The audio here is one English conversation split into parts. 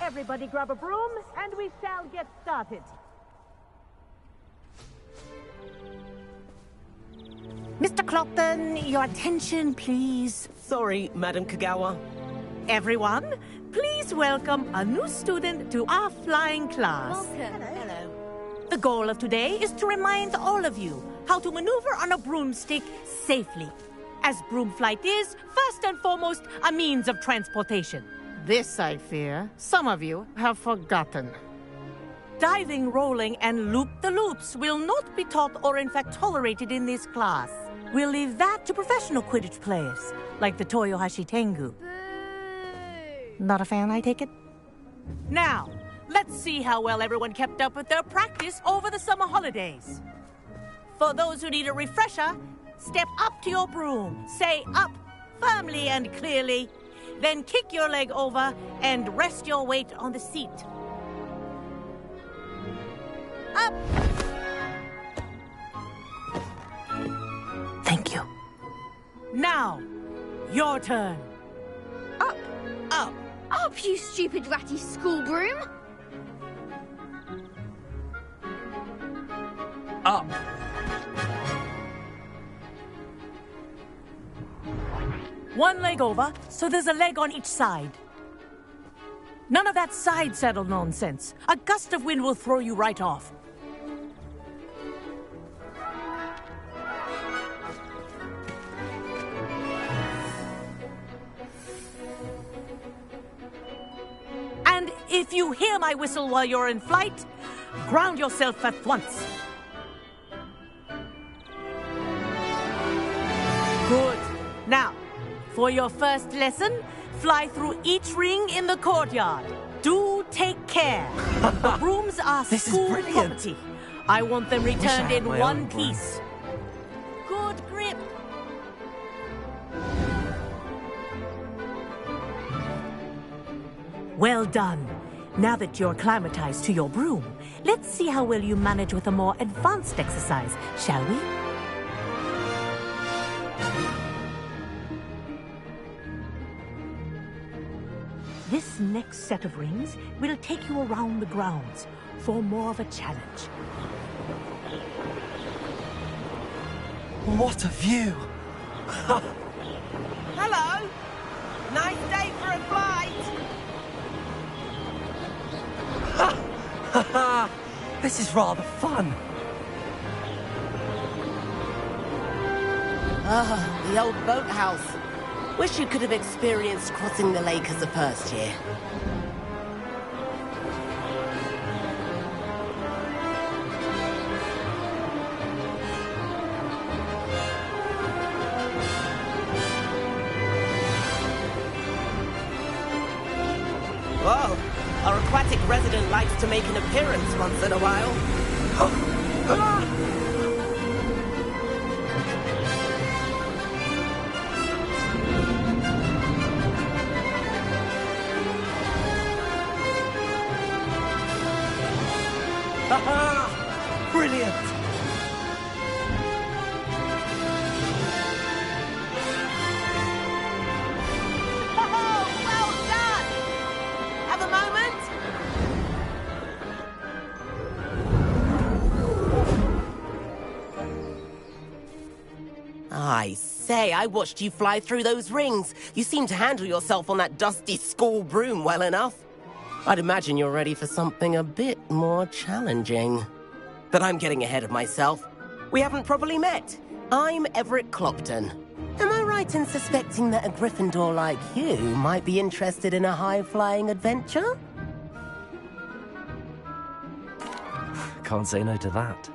Everybody grab a broom, and we shall get started. Mr. Clopton, your attention, please. Sorry, Madam Kagawa. Everyone, please welcome a new student to our flying class. Welcome. Hello. The goal of today is to remind all of you how to maneuver on a broomstick safely, as broom flight is, first and foremost, a means of transportation. This, I fear, some of you have forgotten. Diving, rolling, and loop-the-loops will not be taught or in fact tolerated in this class. We'll leave that to professional Quidditch players, like the Toyohashi Tengu. Boo! Not a fan, I take it? Now, let's see how well everyone kept up with their practice over the summer holidays. For those who need a refresher, step up to your broom, say up firmly and clearly, then kick your leg over and rest your weight on the seat. Up! Thank you. Now, your turn. Up! Up! Up, you stupid ratty school broom! Up! One leg over, so there's a leg on each side. None of that side saddle nonsense. A gust of wind will throw you right off. And if you hear my whistle while you're in flight, ground yourself at once. Good. Now, for your first lesson, fly through each ring in the courtyard. Do take care. The brooms are This is school brilliant. property. I want them I returned had in my one own broom. piece. Good grip. Well done. Now that you're acclimatized to your broom, let's see how well you manage with a more advanced exercise, shall we? This next set of rings will take you around the grounds for more of a challenge. What a view! Hello! Nice day for a flight! This is rather fun. The old boathouse. Wish you could have experienced crossing the lake as a first year. Whoa! Our aquatic resident likes to make an appearance once in a while. Brilliant! Oh, well done! Have a moment? I say, I watched you fly through those rings. You seem to handle yourself on that dusty school broom well enough. I'd imagine you're ready for something a bit more challenging. But I'm getting ahead of myself. We haven't properly met. I'm Everett Clopton. Am I right in suspecting that a Gryffindor like you might be interested in a high-flying adventure? Can't say no to that.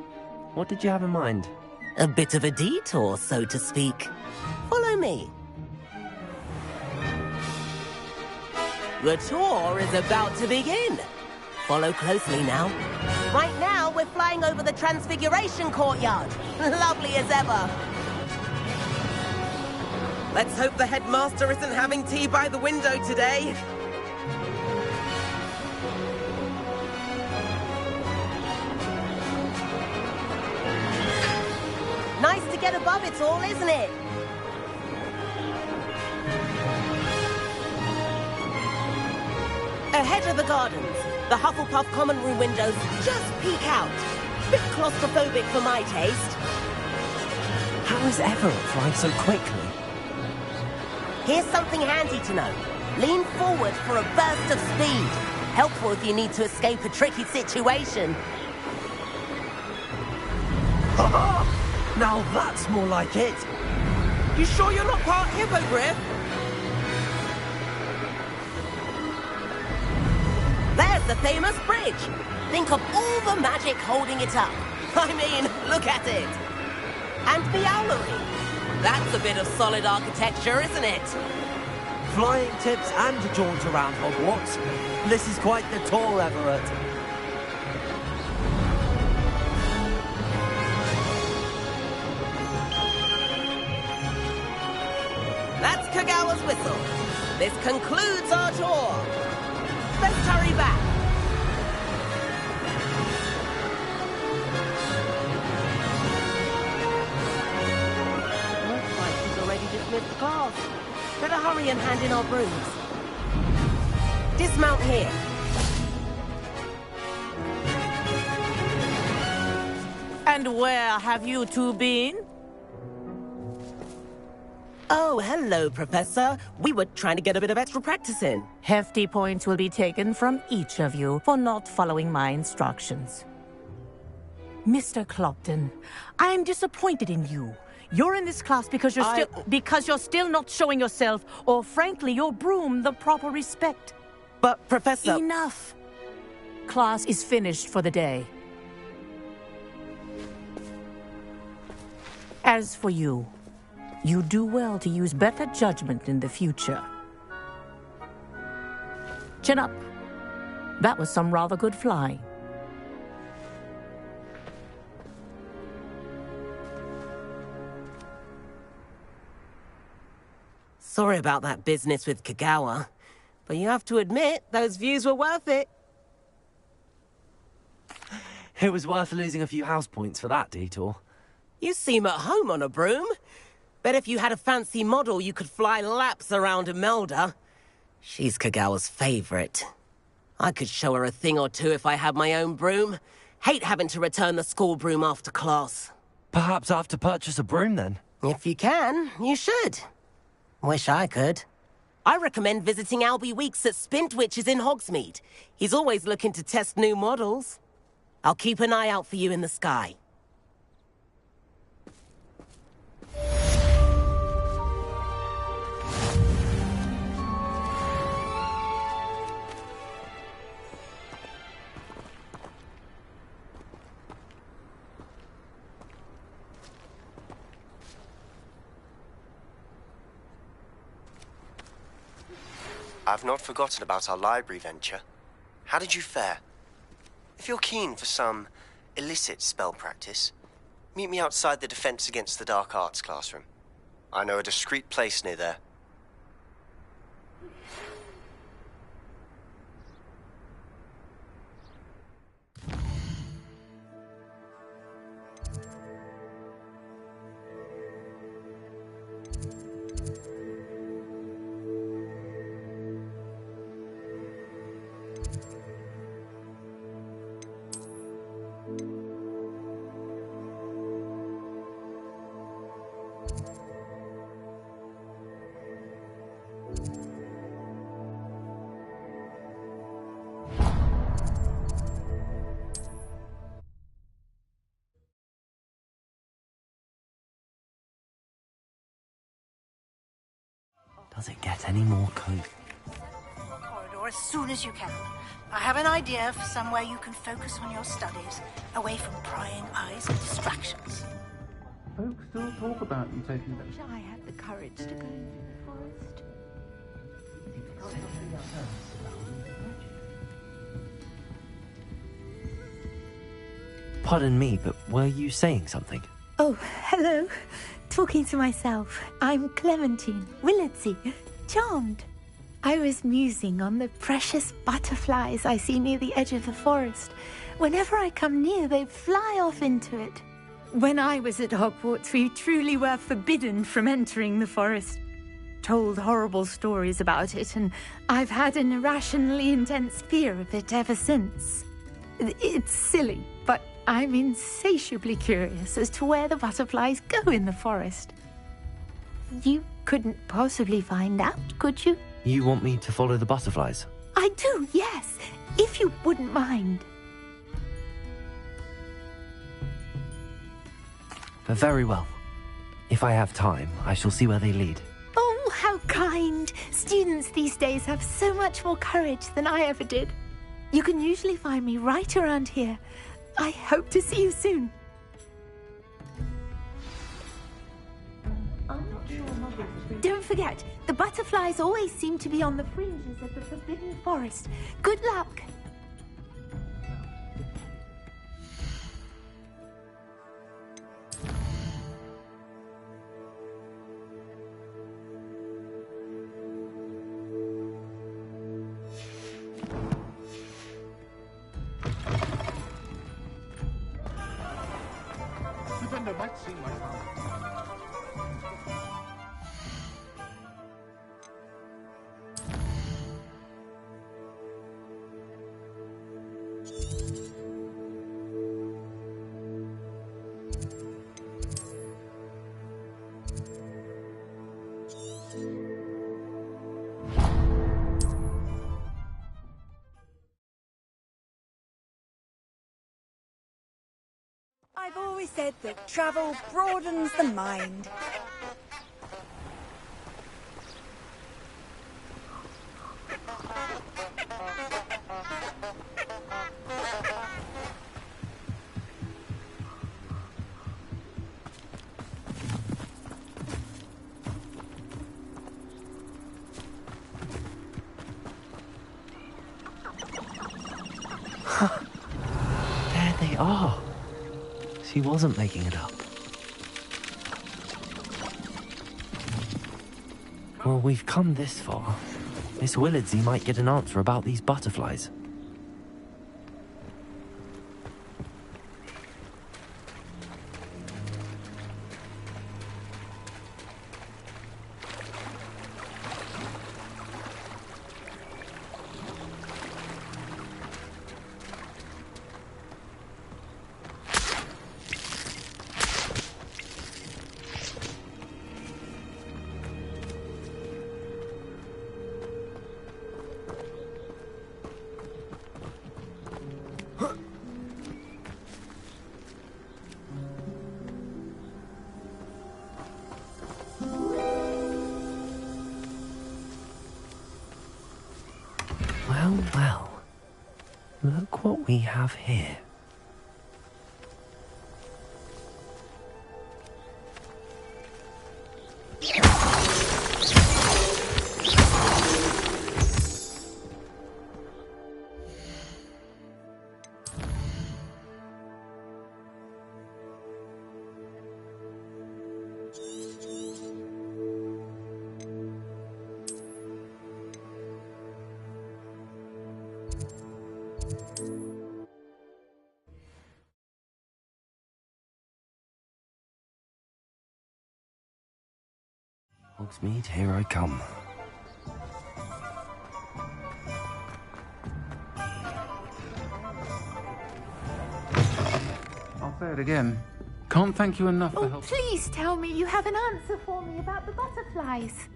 What did you have in mind? A bit of a detour, so to speak. Follow me. The tour is about to begin. Follow closely now. Right now, we're flying over the Transfiguration Courtyard. Lovely as ever. Let's hope the headmaster isn't having tea by the window today. Nice to get above it all, isn't it? Ahead of the gardens, the Hufflepuff common room windows just peek out. Bit claustrophobic for my taste. How is Everett flying so quickly? Here's something handy to know. Lean forward for a burst of speed. Helpful if you need to escape a tricky situation. Now that's more like it. You sure you're not part hippogriff? There's the famous bridge. Think of all the magic holding it up. I mean, look at it. And the owlery. That's a bit of solid architecture, isn't it? Flying tips and a jaunt around Hogwarts. This is quite the tour, Everett. That's Kagawa's whistle. This concludes our tour. Let's hurry back. Looks like he's already dismissed the class. Better hurry and hand in our brooms. Dismount here. And where have you two been? Oh, hello, Professor. We were trying to get a bit of extra practice in. Hefty points will be taken from each of you for not following my instructions. Mr. Clopton, I am disappointed in you. You're in this class because you're still not showing yourself, or frankly, your broom the proper respect. But, Professor... Enough. Class is finished for the day. As for you, you do well to use better judgment in the future. Chin up. That was some rather good flying. Sorry about that business with Kagawa, but you have to admit, those views were worth it. It was worth losing a few house points for that detour. You seem at home on a broom. Bet if you had a fancy model, you could fly laps around Imelda. She's Kagawa's favorite. I could show her a thing or two if I had my own broom. Hate having to return the school broom after class. Perhaps I have to purchase a broom then? If you can, you should. Wish I could. I recommend visiting Albie Weeks at Spintwitches in Hogsmeade. He's always looking to test new models. I'll keep an eye out for you in the sky. I've not forgotten about our library venture. How did you fare? If you're keen for some illicit spell practice, meet me outside the Defense Against the Dark Arts classroom. I know a discreet place near there. Does it get any more cozy? Corridor as soon as you can. I have an idea for somewhere you can focus on your studies, away from prying eyes and distractions. Folks still talk about you taking them. I had the courage to go into the forest. Pardon me, but were you saying something? Oh, hello. Talking to myself. I'm Clementine Willardsey. Charmed. I was musing on the precious butterflies I see near the edge of the forest. Whenever I come near, they fly off into it. When I was at Hogwarts, we truly were forbidden from entering the forest. told horrible stories about it, and I've had an irrationally intense fear of it ever since. It's silly, but I'm insatiably curious as to where the butterflies go in the forest. You couldn't possibly find out, could you? You want me to follow the butterflies? I do, yes, if you wouldn't mind. Very well. If I have time, I shall see where they lead. Oh, how kind. Students these days have so much more courage than I ever did. You can usually find me right around here. I hope to see you soon. Don't forget, the butterflies always seem to be on the fringes of the Forbidden Forest. Good luck. Defender might see my power. I've always said that travel broadens the mind. There they are. She wasn't making it up. Well, we've come this far. Miss Willardsey might get an answer about these butterflies. Well, well. Look what we have here. Hogsmeade, here I come. I'll say it again. Can't thank you enough for Oh, help. please tell me you have an answer for me about the butterflies.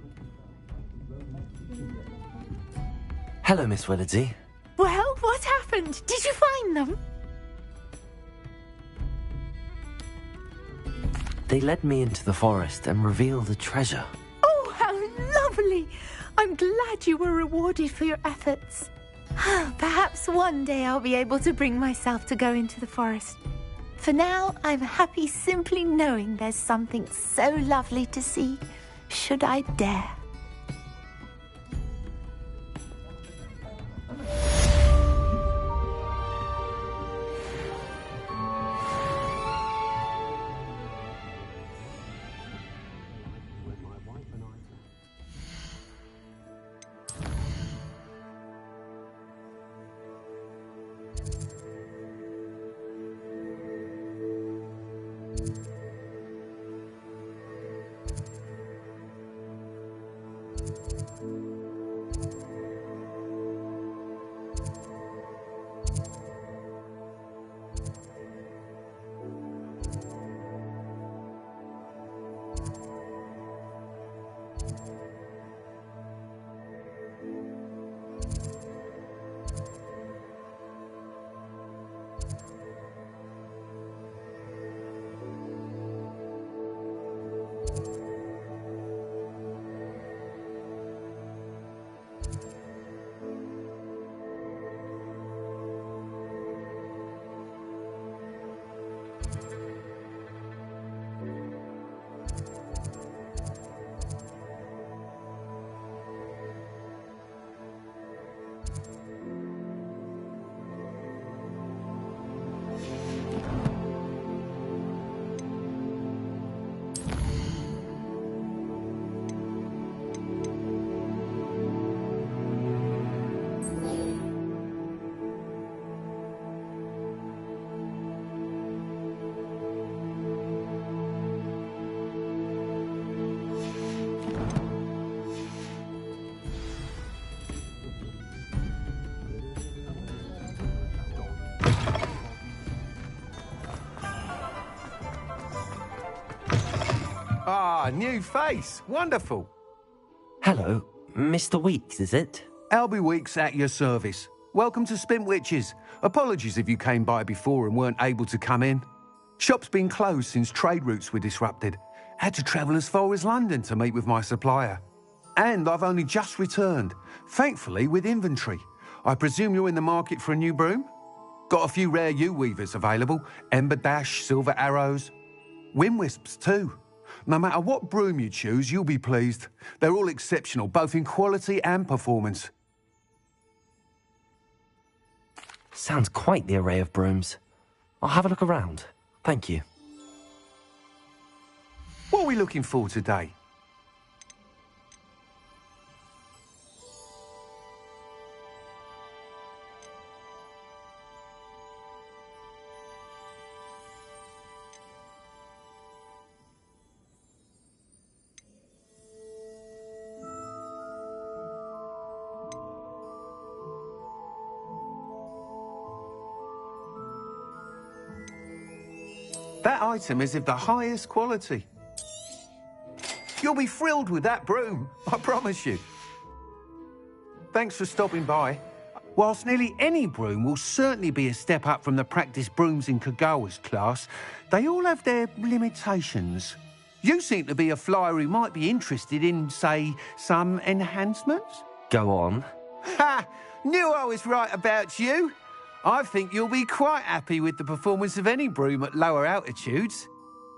Hello, Miss Willardsey. Well, what happened? Did you find them? They led me into the forest and revealed a treasure. Oh, how lovely! I'm glad you were rewarded for your efforts. Perhaps one day I'll be able to bring myself to go into the forest. For now, I'm happy simply knowing there's something so lovely to see, should I dare. Ah, new face. Wonderful. Hello, Mr. Weeks, is it? Albie Weeks at your service. Welcome to Spintwitches. Apologies if you came by before and weren't able to come in. Shop's been closed since trade routes were disrupted. Had to travel as far as London to meet with my supplier. And I've only just returned, thankfully with inventory. I presume you're in the market for a new broom? Got a few rare U-weavers available. Ember Dash, Silver Arrows. Wind Wisps too. No matter what broom you choose, you'll be pleased. They're all exceptional, both in quality and performance. Sounds quite the array of brooms. I'll have a look around. Thank you. What are we looking for today? That item is of the highest quality. You'll be thrilled with that broom, I promise you. Thanks for stopping by. Whilst nearly any broom will certainly be a step up from the practice brooms in Kagawa's class, they all have their limitations. You seem to be a flyer who might be interested in, say, some enhancements? Go on. Ha! Knew I was right about you. I think you'll be quite happy with the performance of any broom at lower altitudes.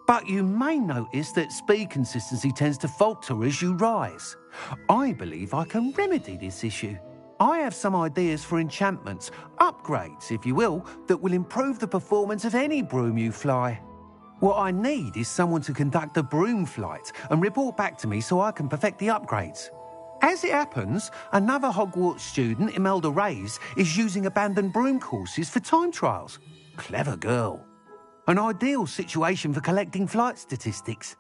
But you may notice that speed consistency tends to falter as you rise. I believe I can remedy this issue. I have some ideas for enchantments, upgrades, if you will, that will improve the performance of any broom you fly. What I need is someone to conduct a broom flight and report back to me so I can perfect the upgrades. As it happens, another Hogwarts student, Imelda Reyes, is using abandoned broom courses for time trials. Clever girl. An ideal situation for collecting flight statistics.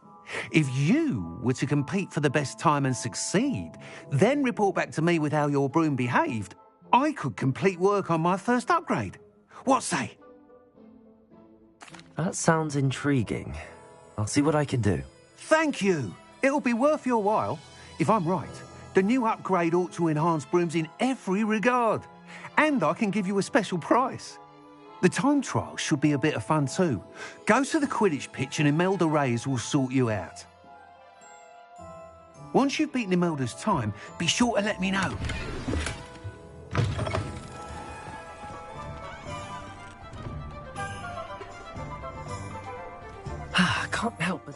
If you were to compete for the best time and succeed, then report back to me with how your broom behaved, I could complete work on my first upgrade. What say? That sounds intriguing. I'll see what I can do. Thank you. It'll be worth your while. If I'm right, the new upgrade ought to enhance brooms in every regard. And I can give you a special price. The time trial should be a bit of fun too. Go to the Quidditch pitch and Imelda Reyes will sort you out. Once you've beaten Imelda's time, be sure to let me know. I can't help but...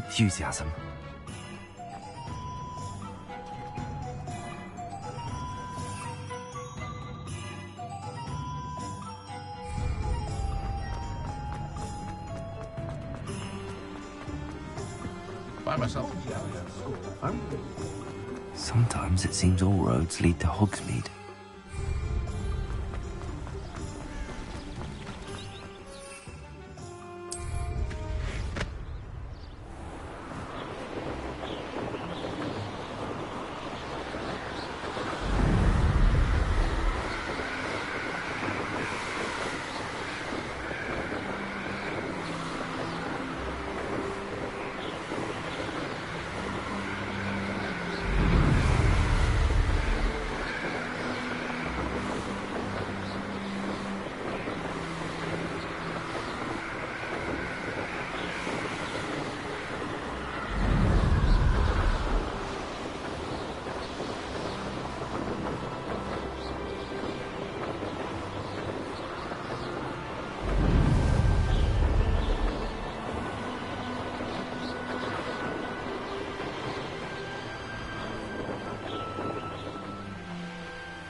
enthusiasm. By myself. Sometimes it seems all roads lead to Hogsmeade.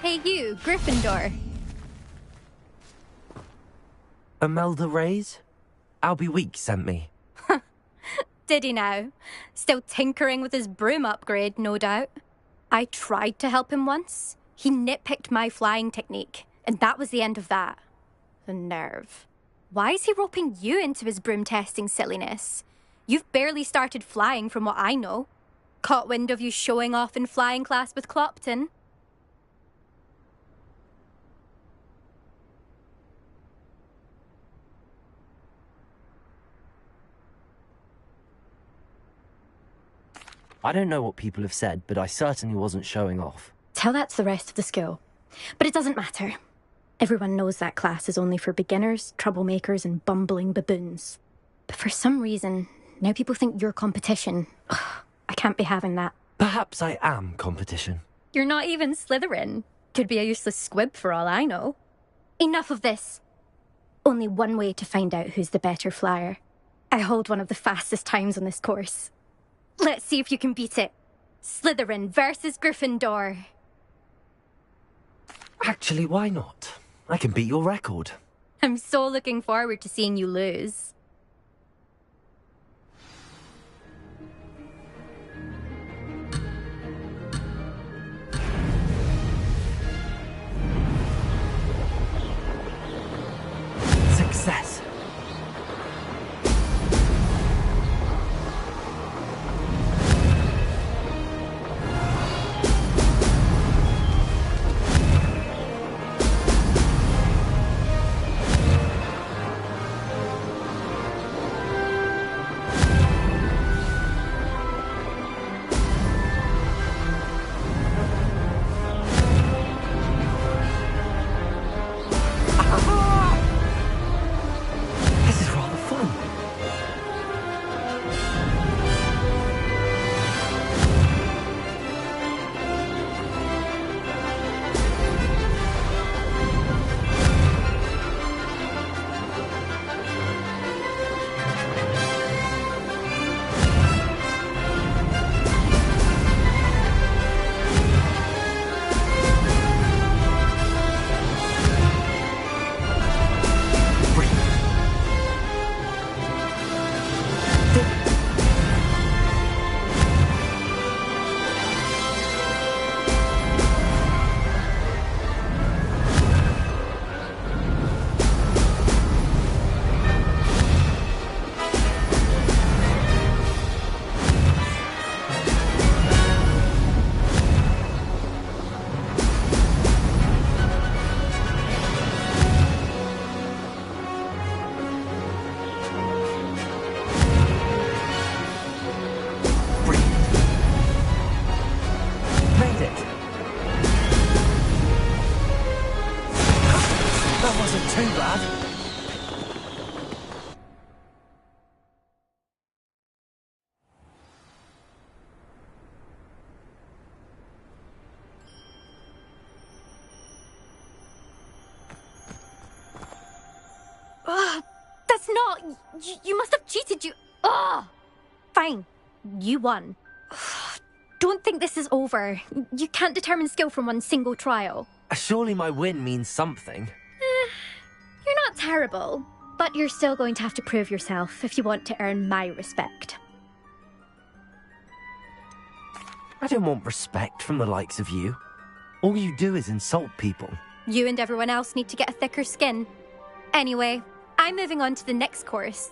Hey you, Gryffindor. Imelda Reyes? Albie Weeks sent me. Did he now? Still tinkering with his broom upgrade, no doubt. I tried to help him once. He nitpicked my flying technique, and that was the end of that. The nerve. Why is he roping you into his broom testing silliness? You've barely started flying from what I know. Caught wind of you showing off in flying class with Clopton. I don't know what people have said, but I certainly wasn't showing off. Tell that to the rest of the school. But it doesn't matter. Everyone knows that class is only for beginners, troublemakers, and bumbling baboons. But for some reason, now people think you're competition. Ugh, I can't be having that. Perhaps I am competition. You're not even Slytherin. Could be a useless squib for all I know. Enough of this. Only one way to find out who's the better flyer. I hold one of the fastest times on this course. Let's see if you can beat it. Slytherin versus Gryffindor. Actually, why not? I can beat your record. I'm so looking forward to seeing you lose. Success. That's not... You must have cheated, you... Ugh! Fine. You won. Don't think this is over. You can't determine skill from one single trial. Surely my win means something. You're not terrible, but you're still going to have to prove yourself if you want to earn my respect. I don't want respect from the likes of you. All you do is insult people. You and everyone else need to get a thicker skin. Anyway, I'm moving on to the next course.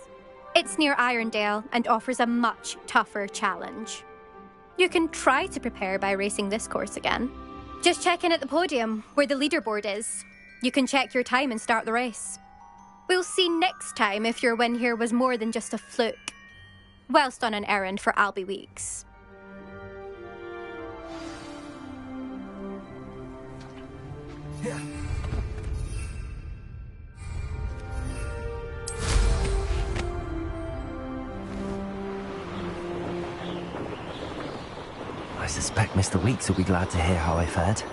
It's near Irondale and offers a much tougher challenge. You can try to prepare by racing this course again. Just check in at the podium, where the leaderboard is. You can check your time and start the race. We'll see next time if your win here was more than just a fluke, whilst on an errand for Albie Weeks. I suspect Mr. Weeks will be glad to hear how I fared.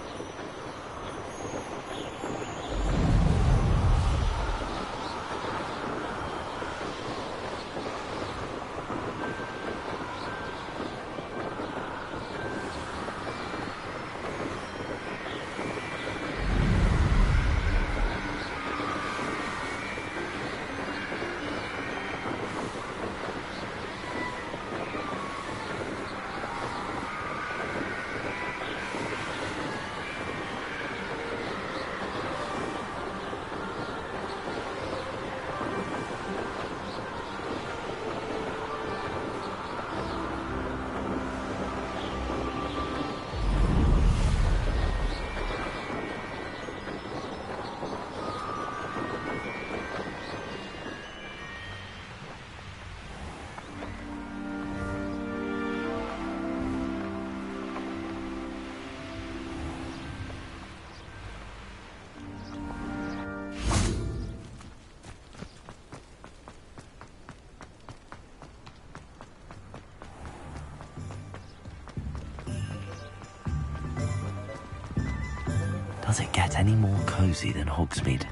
Does it get any more cozy than Hogsmeade?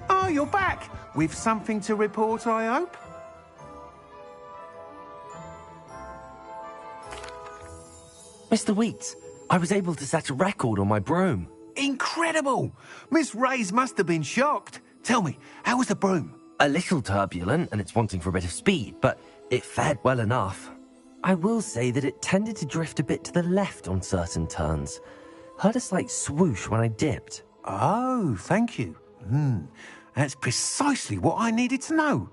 Oh, you're back! With something to report, I hope? Mr. Weeks, I was able to set a record on my broom. Incredible! Miss Reyes must have been shocked. Tell me, how was the broom? A little turbulent, and it's wanting for a bit of speed, but it fared well enough. I will say that it tended to drift a bit to the left on certain turns. Heard a slight swoosh when I dipped. Oh, thank you. That's precisely what I needed to know.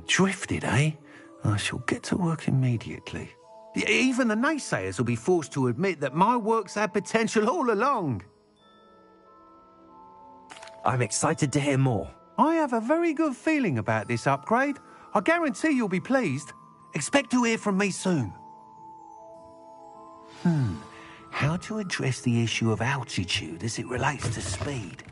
Drifted, eh? I shall get to work immediately. Even the naysayers will be forced to admit that my work's had potential all along. I'm excited to hear more. I have a very good feeling about this upgrade. I guarantee you'll be pleased. Expect to hear from me soon. How to address the issue of altitude as it relates to speed?